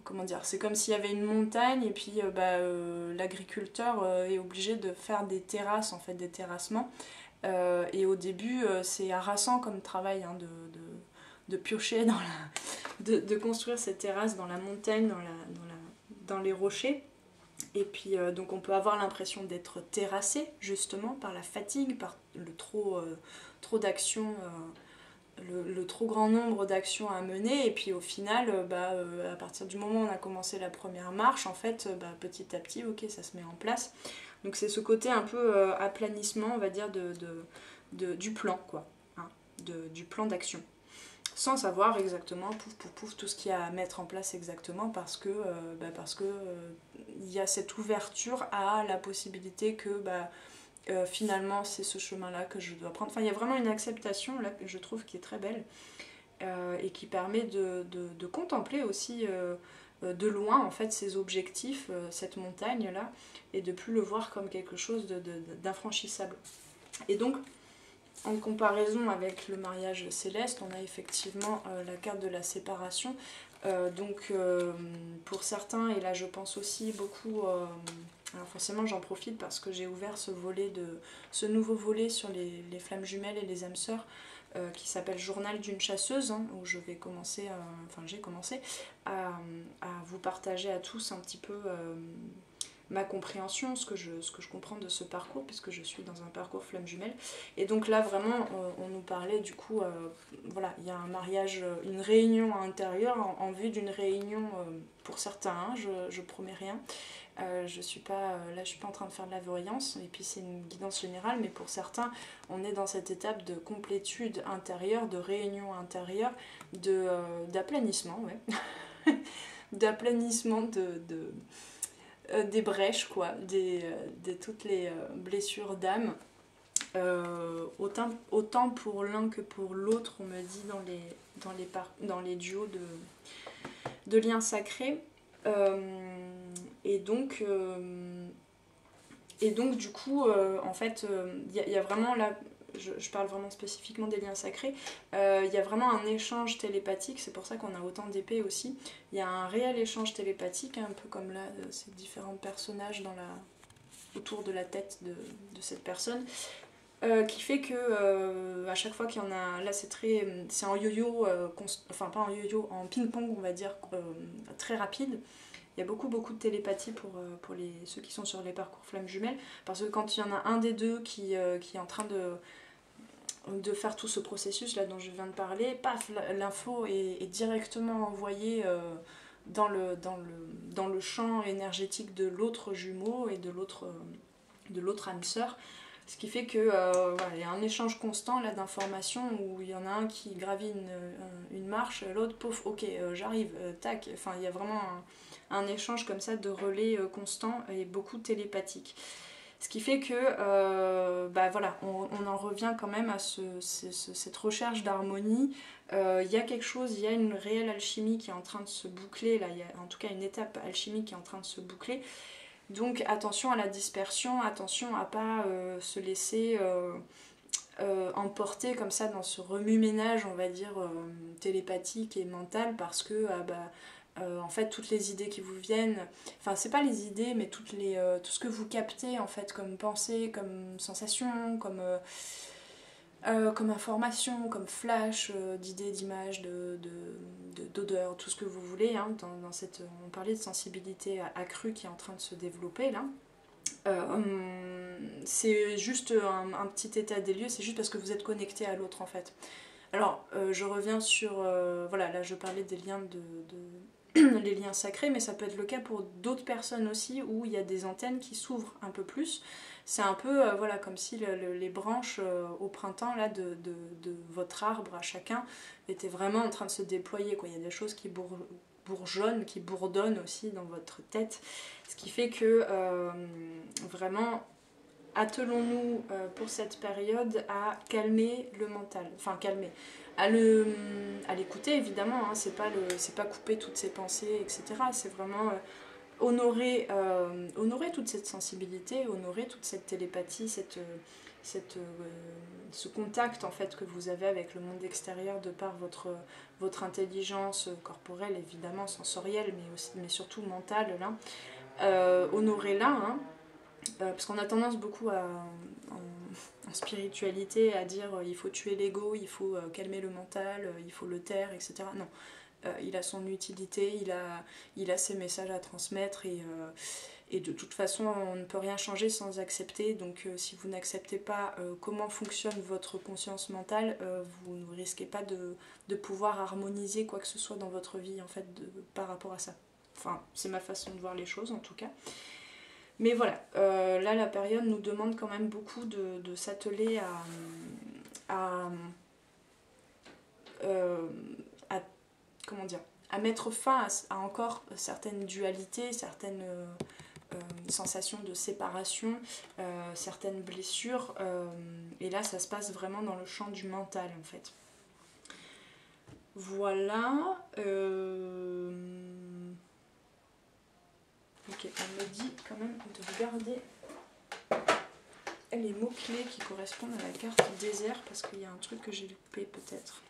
[SPEAKER 1] comment dire, c'est comme s'il y avait une montagne et puis l'agriculteur est obligé de faire des terrasses, en fait, des terrassements. Et au début, c'est harassant comme travail, hein, de piocher de construire cette terrasse dans la montagne, dans les rochers. Et puis donc on peut avoir l'impression d'être terrassé justement par la fatigue, par le trop d'actions, le trop grand nombre d'actions à mener. Et puis au final, à partir du moment où on a commencé la première marche, en fait, petit à petit, ok, ça se met en place. Donc c'est ce côté un peu aplanissement, on va dire, du plan, quoi, hein, du plan d'action. Sans savoir exactement, pouf, pouf, pouf, tout ce qu'il y a à mettre en place exactement, parce que il y a cette ouverture à la possibilité que finalement c'est ce chemin-là que je dois prendre. Enfin, il y a vraiment une acceptation là que je trouve qui est très belle et qui permet de contempler aussi de loin en fait ces objectifs, cette montagne-là, et de plus le voir comme quelque chose d'infranchissable. Et donc, en comparaison avec le mariage céleste, on a effectivement la carte de la séparation. Pour certains, et là je pense aussi beaucoup, alors forcément j'en profite parce que j'ai ouvert ce nouveau volet sur les flammes jumelles et les âmes sœurs, qui s'appelle Journal d'une chasseuse, hein, où je vais commencer, j'ai commencé à vous partager à tous un petit peu ma compréhension, ce que je comprends de ce parcours, puisque je suis dans un parcours flamme jumelle. Et donc là vraiment on nous parlait du coup, voilà, il y a un mariage, une réunion intérieure en vue d'une réunion pour certains, hein, je promets rien. Je suis pas en train de faire de la voyance, et puis c'est une guidance générale, mais pour certains on est dans cette étape de complétude intérieure, de réunion intérieure, d'aplanissement, ouais. D'aplanissement des brèches, quoi, de toutes les blessures d'âme. Autant pour l'un que pour l'autre, on me dit dans les duos de liens sacrés. Et donc du coup, en fait, il y a vraiment là, je parle vraiment spécifiquement des liens sacrés, il y a vraiment un échange télépathique, c'est pour ça qu'on a autant d'épées aussi. Il y a un réel échange télépathique, un peu comme là, ces différents personnages autour de la tête de cette personne, qui fait que à chaque fois qu'il y en a, là c'est en yo-yo, enfin pas en yo-yo, en ping-pong on va dire, très rapide. Il y a beaucoup de télépathie pour ceux qui sont sur les parcours flammes jumelles, parce que quand il y en a un des deux qui est en train de faire tout ce processus là dont je viens de parler, paf, l'info est directement envoyée dans le champ énergétique de l'autre jumeau et de l'autre âme sœur. Ce qui fait que voilà, il y a un échange constant là d'informations, où il y en a un qui gravit une marche, l'autre, pouf, ok, j'arrive, tac. Enfin, il y a vraiment un échange comme ça de relais constant et beaucoup télépathique. Ce qui fait que voilà, on en revient quand même à cette recherche d'harmonie. Il y a quelque chose, il y a une réelle alchimie qui est en train de se boucler, là, il y a en tout cas une étape alchimique qui est en train de se boucler. Donc attention à la dispersion, attention à pas se laisser emporté comme ça dans ce remue-ménage, on va dire, télépathique et mental, parce que en fait toutes les idées qui vous viennent, enfin c'est pas les idées mais tout ce que vous captez en fait comme pensée, comme sensation, comme information, comme flash d'idées, d'images, d'odeurs, tout ce que vous voulez, hein, dans cette, on parlait de sensibilité accrue qui est en train de se développer là. C'est juste un petit état des lieux, c'est juste parce que vous êtes connecté à l'autre en fait. Alors je reviens sur, voilà, là je parlais des liens les liens sacrés, mais ça peut être le cas pour d'autres personnes aussi où il y a des antennes qui s'ouvrent un peu plus. C'est un peu voilà, comme si les branches au printemps là, de votre arbre à chacun étaient vraiment en train de se déployer, quoi. Il y a des choses qui bourgeonnent, qui bourdonnent aussi dans votre tête. Ce qui fait que vraiment, attelons-nous pour cette période à calmer le mental. Enfin, calmer. À l'écouter évidemment, hein, c'est pas couper toutes ses pensées, etc. C'est vraiment honorer toute cette sensibilité, honorer toute cette télépathie, ce contact en fait que vous avez avec le monde extérieur de par votre intelligence corporelle, évidemment sensorielle, mais surtout mentale là. Honorez-la, hein, parce qu'on a tendance beaucoup en spiritualité à dire il faut tuer l'ego, il faut calmer le mental, il faut le taire, etc. Non, il a son utilité, il a ses messages à transmettre et de toute façon on ne peut rien changer sans accepter. Donc si vous n'acceptez pas comment fonctionne votre conscience mentale, vous ne risquez pas de pouvoir harmoniser quoi que ce soit dans votre vie en fait par rapport à ça. Enfin, c'est ma façon de voir les choses en tout cas. Mais voilà, là la période nous demande quand même beaucoup de s'atteler comment dire, à mettre fin à encore certaines dualités, certaines sensations de séparation, certaines blessures. Et là, ça se passe vraiment dans le champ du mental en fait. Voilà. Ok, on me dit quand même de regarder les mots-clés qui correspondent à la carte désert parce qu'il y a un truc que j'ai loupé peut-être.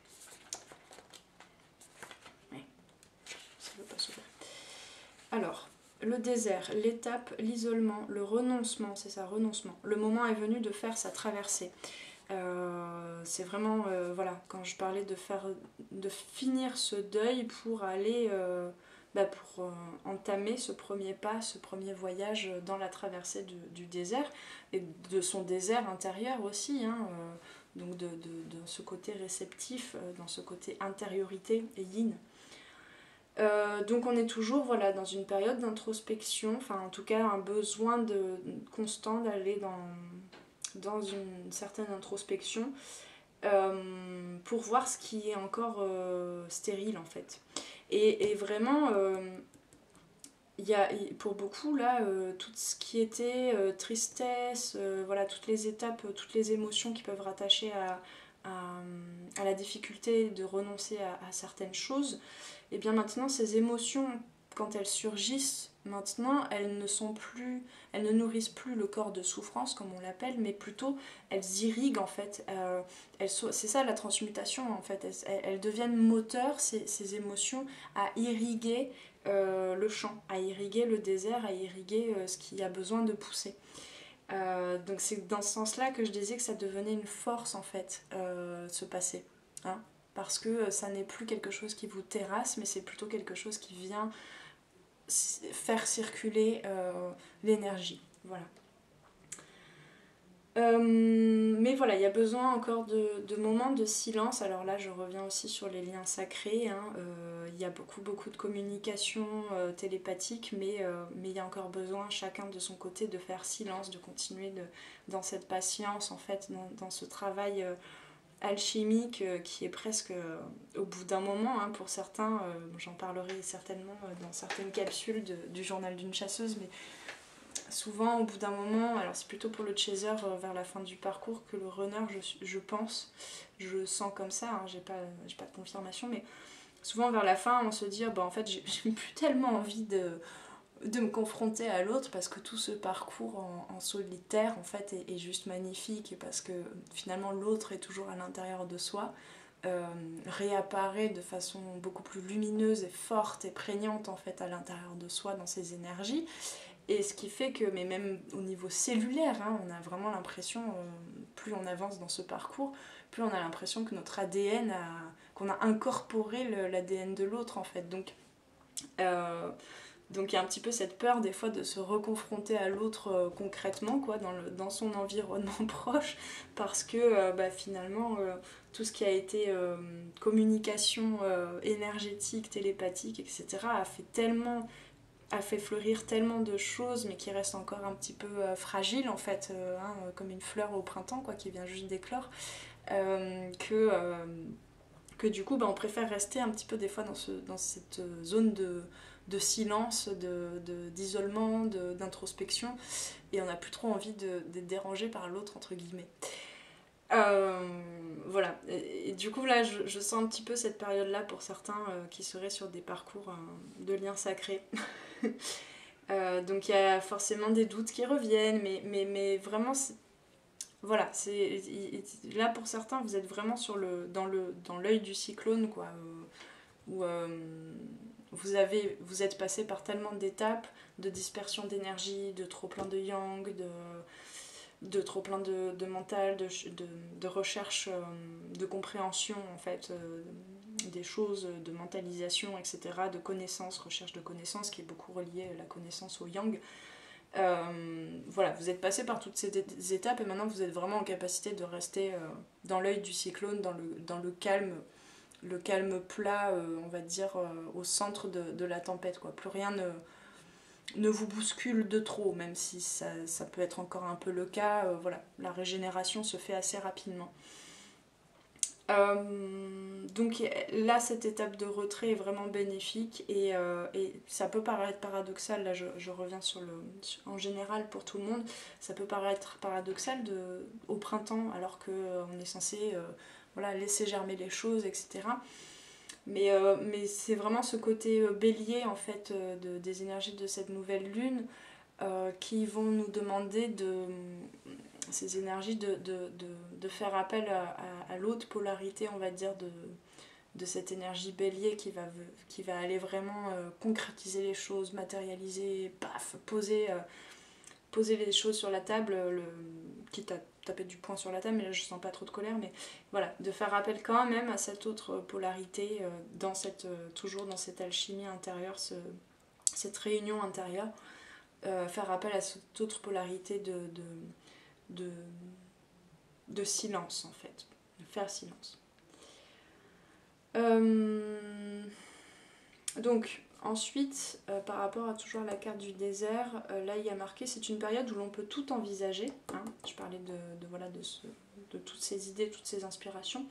[SPEAKER 1] Oui, ça ne veut pas s'ouvrir. Alors, le désert, l'étape, l'isolement, le renoncement, c'est ça, renoncement. Le moment est venu de faire sa traversée. C'est vraiment, voilà, quand je parlais de finir ce deuil pour aller... pour entamer ce premier pas, ce premier voyage dans la traversée du désert et de son désert intérieur aussi, hein, donc de ce côté réceptif, dans ce côté intériorité et yin. Donc on est toujours voilà, dans une période d'introspection, enfin en tout cas un besoin constant d'aller dans une certaine introspection pour voir ce qui est encore stérile en fait. Et vraiment, pour beaucoup, là, tout ce qui était tristesse, voilà, toutes les étapes, toutes les émotions qui peuvent rattacher à la difficulté de renoncer à certaines choses, et bien maintenant, ces émotions, quand elles surgissent, maintenant, elles ne nourrissent plus le corps de souffrance, comme on l'appelle, mais plutôt, elles irriguent, en fait. C'est ça, la transmutation, en fait. Elles deviennent moteurs, ces émotions, à irriguer le champ, à irriguer le désert, à irriguer ce qui a besoin de pousser. Donc c'est dans ce sens-là que je disais que ça devenait une force, en fait, ce passé. Hein, parce que ça n'est plus quelque chose qui vous terrasse, mais c'est plutôt quelque chose qui vient faire circuler l'énergie. Voilà. Mais voilà, il y a besoin encore de moments de silence. Alors là, je reviens aussi sur les liens sacrés. Hein. Il y a beaucoup de communication télépathique, mais il y a encore besoin, chacun de son côté, de faire silence, de continuer dans cette patience, en fait, dans ce travail alchimique qui est presque au bout d'un moment, hein, pour certains. J'en parlerai certainement dans certaines capsules du journal d'une chasseuse, mais souvent au bout d'un moment, alors c'est plutôt pour le chaser vers la fin du parcours que le runner, je pense, je sens comme ça, hein, j'ai pas de confirmation, mais souvent vers la fin on se dit en fait j'ai plus tellement envie de me confronter à l'autre, parce que tout ce parcours en solitaire en fait est juste magnifique, parce que finalement l'autre est toujours à l'intérieur de soi, réapparaît de façon beaucoup plus lumineuse et forte et prégnante en fait à l'intérieur de soi dans ses énergies. Et ce qui fait que, mais même au niveau cellulaire, hein, on a vraiment l'impression, plus on avance dans ce parcours, plus on a l'impression que notre ADN qu'on a incorporé l'ADN de l'autre en fait. Donc il y a un petit peu cette peur des fois de se reconfronter à l'autre concrètement, quoi, dans son environnement proche, parce que finalement tout ce qui a été communication énergétique, télépathique, etc. a fait fleurir tellement de choses, mais qui restent encore un petit peu fragiles en fait, comme une fleur au printemps, quoi, qui vient juste d'éclore, que du coup on préfère rester un petit peu des fois dans cette zone de silence, d'isolement, d'introspection, et on n'a plus trop envie d'être dérangé par l'autre, entre guillemets. Voilà, et du coup là je sens un petit peu cette période-là pour certains qui seraient sur des parcours de liens sacrés. Donc il y a forcément des doutes qui reviennent, mais vraiment, voilà, là pour certains, vous êtes vraiment dans l'œil du cyclone, quoi, où vous êtes passé par tellement d'étapes, de dispersion d'énergie, de trop plein de yang, de trop plein de mental, de recherche, de compréhension en fait, des choses, de mentalisation, etc., de connaissances, recherche de connaissances, qui est beaucoup reliée la connaissance au yang. Voilà, vous êtes passé par toutes ces étapes et maintenant vous êtes vraiment en capacité de rester dans l'œil du cyclone, dans le calme plat, on va dire, au centre de la tempête, quoi. Plus rien ne vous bouscule de trop, même si ça peut être encore un peu le cas. Voilà, la régénération se fait assez rapidement. Donc là, cette étape de retrait est vraiment bénéfique, et ça peut paraître paradoxal, là je reviens en général pour tout le monde, ça peut paraître paradoxal au printemps, alors qu'on est censé voilà, laisser germer les choses, etc. Mais c'est vraiment ce côté bélier en fait, des énergies de cette nouvelle lune, qui vont nous demander ces énergies de faire appel à l'autre polarité, on va dire, de cette énergie bélier qui va aller vraiment concrétiser les choses, matérialiser, paf, poser les choses sur la table, quitte à taper du poing sur la table, mais là je sens pas trop de colère, mais voilà, de faire appel quand même à cette autre polarité, toujours dans cette alchimie intérieure, cette réunion intérieure, faire appel à cette autre polarité de silence en fait, de faire silence. Donc ensuite, par rapport à toujours la carte du désert, là il y a marqué c'est une période où l'on peut tout envisager, hein. Je parlais de toutes ces idées, toutes ces inspirations,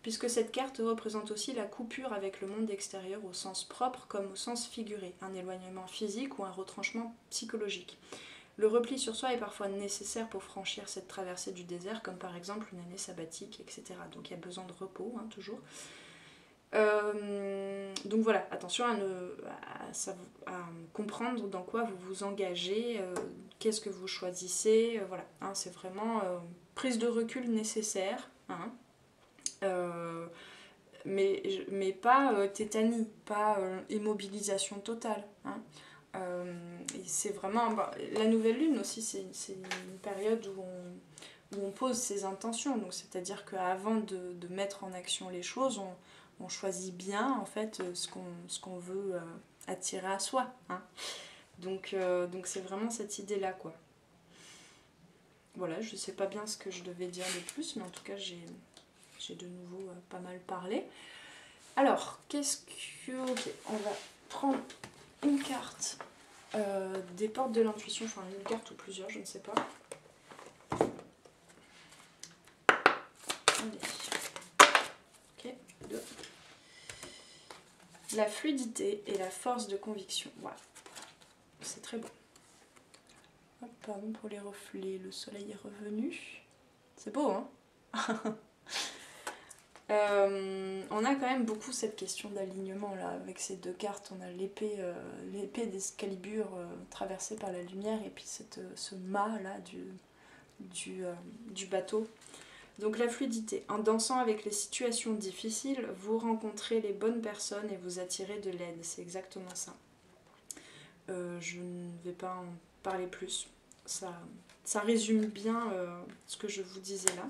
[SPEAKER 1] puisque cette carte représente aussi la coupure avec le monde extérieur au sens propre comme au sens figuré, un éloignement physique ou un retranchement psychologique. Le repli sur soi est parfois nécessaire pour franchir cette traversée du désert, comme par exemple une année sabbatique, etc. Donc il y a besoin de repos, hein, toujours. Donc voilà, attention à comprendre dans quoi vous vous engagez, qu'est-ce que vous choisissez, voilà, hein, c'est vraiment prise de recul nécessaire, hein, mais pas tétanie, pas immobilisation totale, hein. Et c'est vraiment la nouvelle lune aussi, c'est une période où on pose ses intentions, donc c'est-à-dire qu'avant de mettre en action les choses, on choisit bien en fait ce qu'on veut attirer à soi, hein. Donc c'est vraiment cette idée là, quoi. Voilà, je sais pas bien ce que je devais dire de plus, mais en tout cas j'ai de nouveau pas mal parlé. Alors ok, on va prendre une carte des portes de l'intuition, enfin une carte ou plusieurs, je ne sais pas. Allez. Ok, 2. La fluidité et la force de conviction. Voilà. C'est très beau. Hop, pardon pour les reflets, le soleil est revenu. C'est beau, hein? On a quand même beaucoup cette question d'alignement là, avec ces deux cartes. On a l'épée d'Excalibur traversée par la lumière et puis ce mât là du bateau. Donc la fluidité. En dansant avec les situations difficiles, vous rencontrez les bonnes personnes et vous attirez de l'aide. C'est exactement ça. Je ne vais pas en parler plus. Ça résume bien ce que je vous disais là.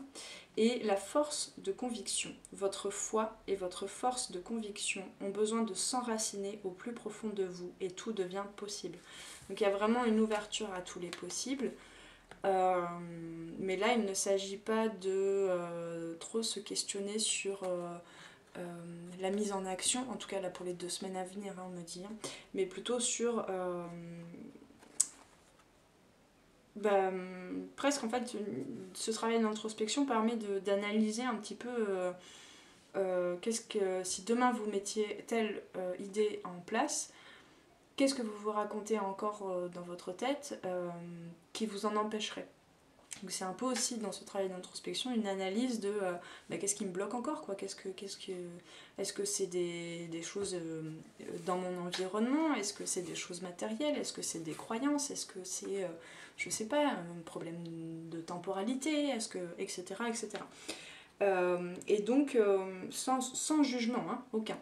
[SPEAKER 1] Et la force de conviction. Votre foi et votre force de conviction ont besoin de s'enraciner au plus profond de vous et tout devient possible. Donc il y a vraiment une ouverture à tous les possibles. Mais là, il ne s'agit pas de trop se questionner sur la mise en action, en tout cas là pour les 2 semaines à venir, hein, on me dit, hein, mais plutôt sur presque en fait, ce travail d'introspection permet d'analyser un petit peu si demain vous mettiez telle idée en place, qu'est-ce que vous vous racontez encore dans votre tête qui vous en empêcherait. Donc c'est un peu aussi dans ce travail d'introspection une analyse de qu'est-ce qui me bloque encore quoi, est-ce que c'est des choses dans mon environnement, est-ce que c'est des choses matérielles, est-ce que c'est des croyances, est-ce que c'est je sais pas, un problème de temporalité, est-ce que etc etc. Et donc sans jugement hein, aucun.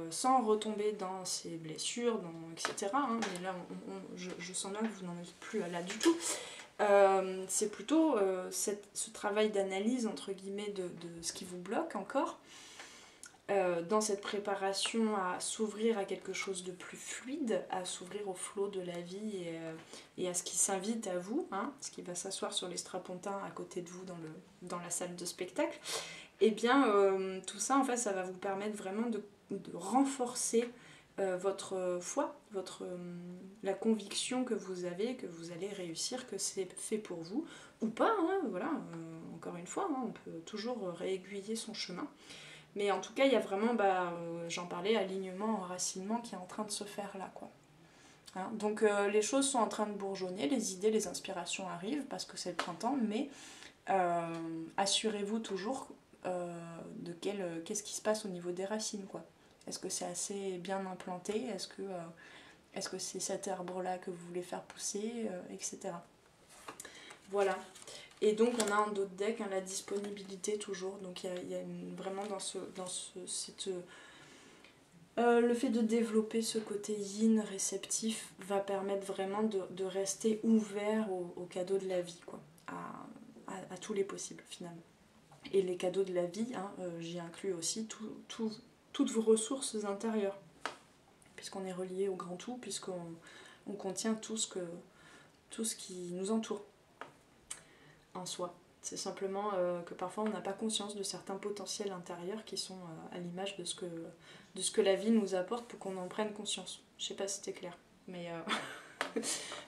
[SPEAKER 1] Sans retomber dans ses blessures, etc. Hein, mais là, je sens bien que vous n'en êtes plus là du tout. C'est plutôt ce travail d'analyse, entre guillemets, de ce qui vous bloque encore, dans cette préparation à s'ouvrir à quelque chose de plus fluide, à s'ouvrir au flot de la vie et à ce qui s'invite à vous, hein, ce qui va s'asseoir sur les strapontins à côté de vous dans la salle de spectacle. Et bien, tout ça, en fait, ça va vous permettre vraiment de renforcer votre foi, la conviction que vous avez, que vous allez réussir, que c'est fait pour vous, ou pas, hein, voilà, encore une fois, hein, on peut toujours réaiguiller son chemin. Mais en tout cas, il y a vraiment, j'en parlais, alignement, enracinement qui est en train de se faire là, quoi. Hein, donc les choses sont en train de bourgeonner, les idées, les inspirations arrivent, parce que c'est le printemps, mais assurez-vous toujours de qu'est-ce qui se passe au niveau des racines, quoi. Est-ce que c'est assez bien implanté? Est-ce que c'est cet arbre-là que vous voulez faire pousser, etc. Voilà. Et donc on a un autre deck, hein, la disponibilité toujours. Donc il y a vraiment le fait de développer ce côté yin réceptif va permettre vraiment de rester ouvert aux cadeaux de la vie, quoi, à tous les possibles finalement. Et les cadeaux de la vie, hein, j'y inclus aussi toutes vos ressources intérieures, puisqu'on est relié au grand tout, puisqu'on contient tout ce qui nous entoure en soi. C'est simplement que parfois on n'a pas conscience de certains potentiels intérieurs qui sont à l'image de ce que la vie nous apporte pour qu'on en prenne conscience. Je sais pas si c'était clair, mais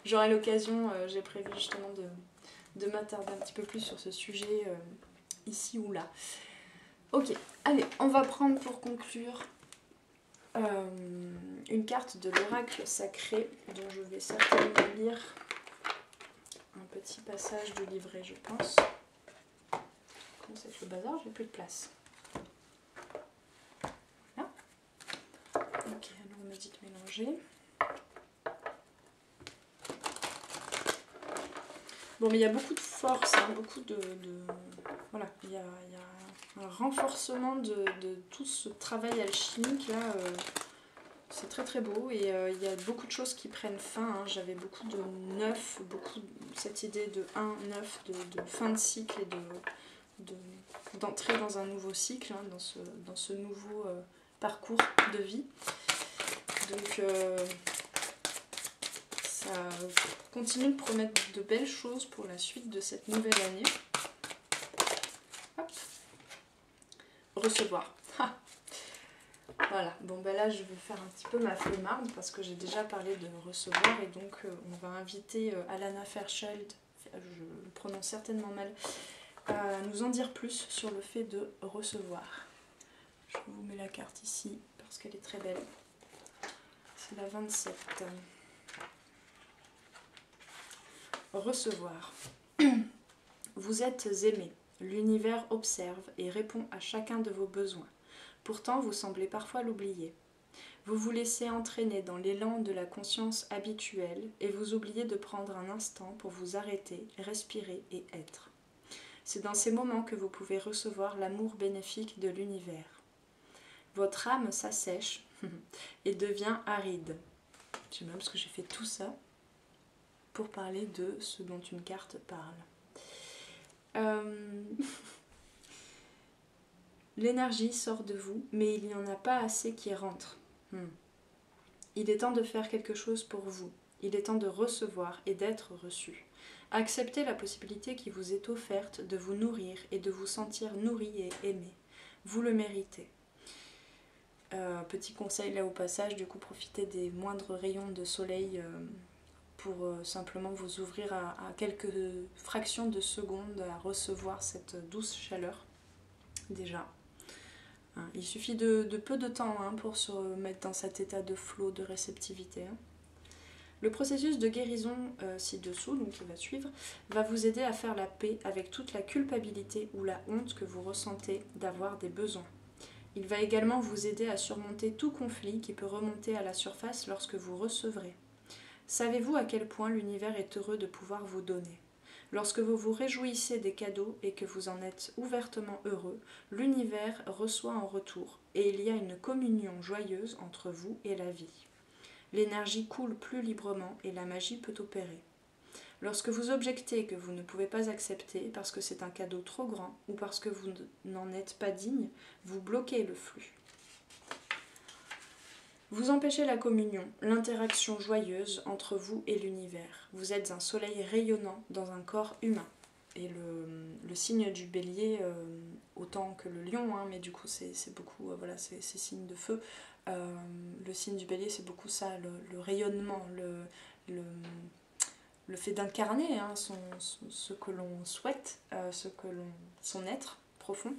[SPEAKER 1] j'aurai l'occasion, j'ai prévu justement de m'attarder un petit peu plus sur ce sujet ici ou là. Ok, allez, on va prendre pour conclure une carte de l'oracle sacré dont je vais certainement lire un petit passage du livret, je pense. Comment c'est que le bazar, j'ai plus de place. Là. Ok, alors on me dit de mélanger. Bon, mais il y a beaucoup de force, hein, beaucoup de voilà, il y a un renforcement de tout ce travail alchimique là. C'est très très beau et il y a beaucoup de choses qui prennent fin. Hein. J'avais beaucoup de neuf, cette idée de 1, 9, de fin de cycle et d'entrer dans un nouveau cycle, hein, dans ce nouveau parcours de vie. Donc ça continue de promettre de belles choses pour la suite de cette nouvelle année. Hop. Recevoir. Ha. Voilà, bon ben là je vais faire un petit peu ma flemmarde parce que j'ai déjà parlé de recevoir et donc on va inviter Alana Fairchild, je le prononce certainement mal, à nous en dire plus sur le fait de recevoir. Je vous mets la carte ici parce qu'elle est très belle. C'est la 27. Recevoir. Vous êtes aimé. L'univers observe et répond à chacun de vos besoins. Pourtant, vous semblez parfois l'oublier. Vous vous laissez entraîner dans l'élan de la conscience habituelle et vous oubliez de prendre un instant pour vous arrêter, respirer et être. C'est dans ces moments que vous pouvez recevoir l'amour bénéfique de l'univers. Votre âme s'assèche et devient aride. Je sais même parce que j'ai fait tout ça pour parler de ce dont une carte parle. L'énergie sort de vous, mais il n'y en a pas assez qui rentre. Il est temps de faire quelque chose pour vous. Il est temps de recevoir et d'être reçu. Acceptez la possibilité qui vous est offerte de vous nourrir et de vous sentir nourri et aimé. Vous le méritez. Petit conseil là au passage, du coup profitez des moindres rayons de soleil pour simplement vous ouvrir à quelques fractions de secondes à recevoir cette douce chaleur déjà. Il suffit de peu de temps pour se mettre dans cet état de flow, de réceptivité. Le processus de guérison ci-dessous, donc qui va suivre, va vous aider à faire la paix avec toute la culpabilité ou la honte que vous ressentez d'avoir des besoins. Il va également vous aider à surmonter tout conflit qui peut remonter à la surface lorsque vous recevrez. Savez-vous à quel point l'univers est heureux de pouvoir vous donner ? Lorsque vous vous réjouissez des cadeaux et que vous en êtes ouvertement heureux, l'univers reçoit en retour et il y a une communion joyeuse entre vous et la vie. L'énergie coule plus librement et la magie peut opérer. Lorsque vous objectez que vous ne pouvez pas accepter parce que c'est un cadeau trop grand ou parce que vous n'en êtes pas digne, vous bloquez le flux. Vous empêchez la communion, l'interaction joyeuse entre vous et l'univers. Vous êtes un soleil rayonnant dans un corps humain. Et le signe du bélier, autant que le lion, mais du coup c'est beaucoup, voilà, c'est signe de feu. Le signe du bélier, c'est beaucoup ça, le rayonnement, le fait d'incarner ce que l'on souhaite, son être profond.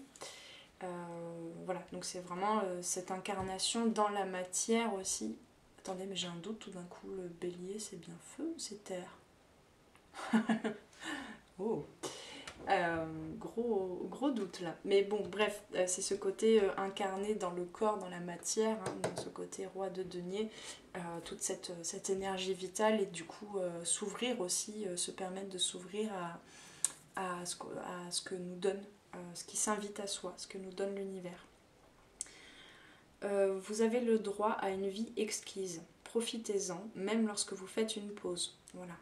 [SPEAKER 1] Voilà, donc c'est vraiment cette incarnation dans la matière aussi. Attendez, mais j'ai un doute tout d'un coup, le bélier c'est bien feu ou c'est terre? Oh, gros doute là. Mais bon, bref, c'est ce côté incarné dans le corps, dans la matière, dans ce côté roi de denier, toute cette énergie vitale et du coup s'ouvrir aussi, se permettre de s'ouvrir à ce que nous donne. Ce qui s'invite à soi, ce que nous donne l'univers. Vous avez le droit à une vie exquise. Profitez-en, même lorsque vous faites une pause. Voilà.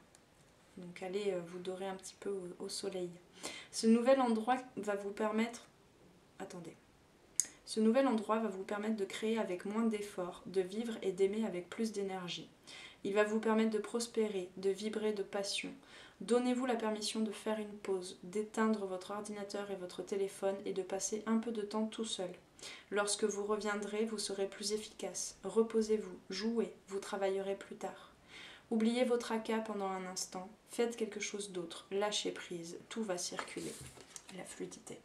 [SPEAKER 1] Donc allez vous dorer un petit peu au soleil. Ce nouvel endroit va vous permettre... Attendez. Ce nouvel endroit va vous permettre de créer avec moins d'efforts, de vivre et d'aimer avec plus d'énergie. Il va vous permettre de prospérer, de vibrer de passion. Donnez-vous la permission de faire une pause, d'éteindre votre ordinateur et votre téléphone et de passer un peu de temps tout seul. Lorsque vous reviendrez, vous serez plus efficace. Reposez-vous, jouez, vous travaillerez plus tard. Oubliez vos tracas pendant un instant, faites quelque chose d'autre, lâchez prise, tout va circuler. La fluidité.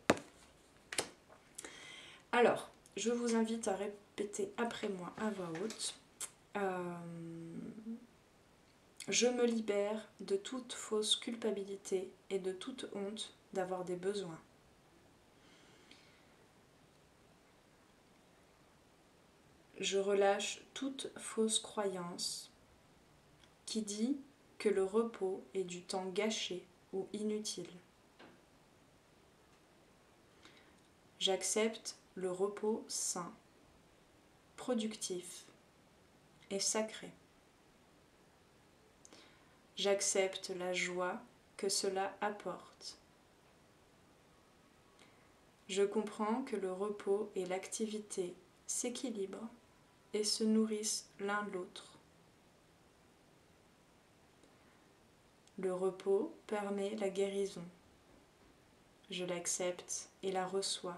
[SPEAKER 1] Alors, je vous invite à répéter après moi à voix haute. Je me libère de toute fausse culpabilité et de toute honte d'avoir des besoins. Je relâche toute fausse croyance qui dit que le repos est du temps gâché ou inutile. J'accepte le repos sain, productif et sacré. J'accepte la joie que cela apporte. Je comprends que le repos et l'activité s'équilibrent et se nourrissent l'un l'autre. Le repos permet la guérison. Je l'accepte et la reçois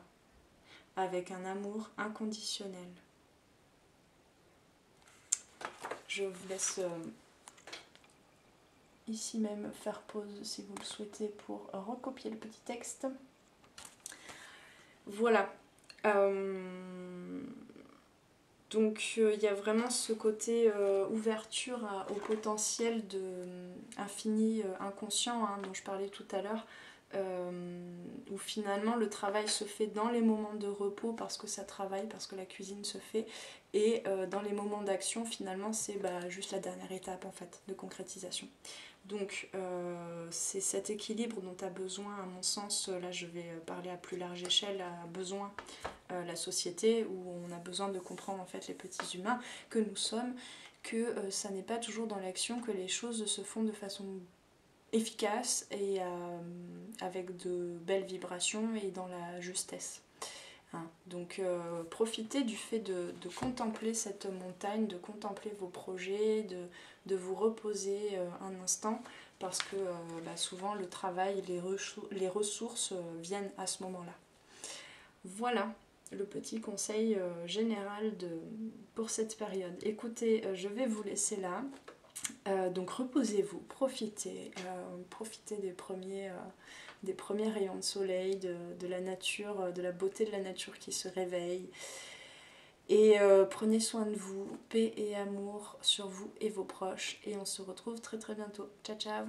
[SPEAKER 1] avec un amour inconditionnel. Je vous laisse ici même faire pause si vous le souhaitez pour recopier le petit texte. Voilà. Donc il y a vraiment ce côté ouverture au potentiel infini inconscient dont je parlais tout à l'heure, où où finalement le travail se fait dans les moments de repos parce que ça travaille, parce que la cuisine se fait, et dans les moments d'action finalement c'est juste la dernière étape en fait de concrétisation. Donc c'est cet équilibre dont a besoin, à mon sens, là je vais parler à plus large échelle, a besoin la société, où on a besoin de comprendre en fait les petits humains que nous sommes, que ça n'est pas toujours dans l'action que les choses se font de façon efficace et avec de belles vibrations et dans la justesse. Hein. Donc profitez du fait de contempler cette montagne, de contempler vos projets, de vous reposer un instant, parce que souvent le travail, les ressources viennent à ce moment-là. Voilà le petit conseil général pour cette période. Écoutez, je vais vous laisser là. Donc reposez-vous, profitez des premiers rayons de soleil, de la nature, de la beauté de la nature qui se réveille. Et prenez soin de vous, paix et amour sur vous et vos proches. Et on se retrouve très très bientôt. Ciao ciao!